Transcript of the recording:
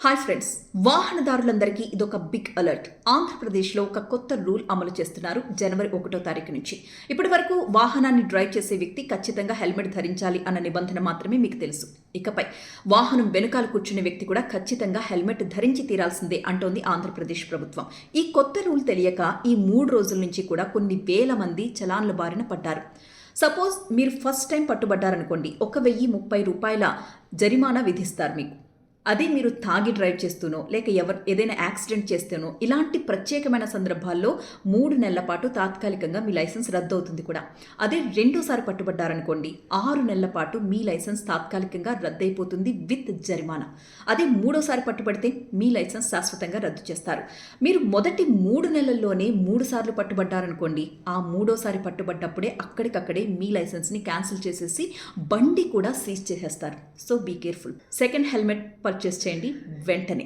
Hi friends, వాహనదారులందరికీ ఇదొక big alert. ఆంధ్రప్రదేశ్లో ఒక కొత్త రూల్ అమలు చేస్తున్నారు జనవరి 1వ తారీఖు నుంచి. ఇప్పటి వరకు వాహనాన్ని డ్రైవ్ చేసే వ్యక్తి ఖచ్చితంగా హెల్మెట్ ధరించాలి అన్న నిబంధన మాత్రమే మీకు తెలుసు. ఇకపై వాహనం వెనుకాల కూర్చునే వ్యక్తి కూడా ఖచ్చితంగా హెల్మెట్ ధరించి తీరాల్సిందే అంటోంది ఆంధ్రప్రదేశ్ ప్రభుత్వం. ఈ కొత్త రూల్ తెలియక ఈ 3 రోజుల నుంచి కూడా కొన్ని వేల మంది చలాన్ల బారిన పడ్డారు. సపోజ్ మీరు ఫస్ట్ టైం పట్టుబడ్డారనుకోండి, 1,030 రూపాయల జరిమానా విధిస్తారు మీకు. అదే మీరు తాగి డ్రైవ్ చేస్తూనో లేక ఏదైనా యాక్సిడెంట్ చేస్తేనో ఇలాంటి ప్రత్యేకమైన సందర్భాల్లో 3 నెలల పాటు తాత్కాలికంగా మీ లైసెన్స్ రద్దు అవుతుంది కూడా. అదే రెండోసారి పట్టుబడ్డారనుకోండి, 6 నెలల పాటు మీ లైసెన్స్ తాత్కాలికంగా రద్దయిపోతుంది విత్ జరిమానా. అదే మూడోసారి పట్టుబడితే మీ లైసెన్స్ శాశ్వతంగా రద్దు చేస్తారు. మీరు మొదటి 3 నెలల్లోనే 3 సార్లు పట్టుబడ్డారనుకోండి, ఆ మూడోసారి పట్టుబడ్డప్పుడే అక్కడికక్కడే మీ లైసెన్స్ని క్యాన్సిల్ చేసేసి బండి కూడా సీజ్ చేసేస్తారు. So be careful. Second helmet purchase చేయండి వెంటనే.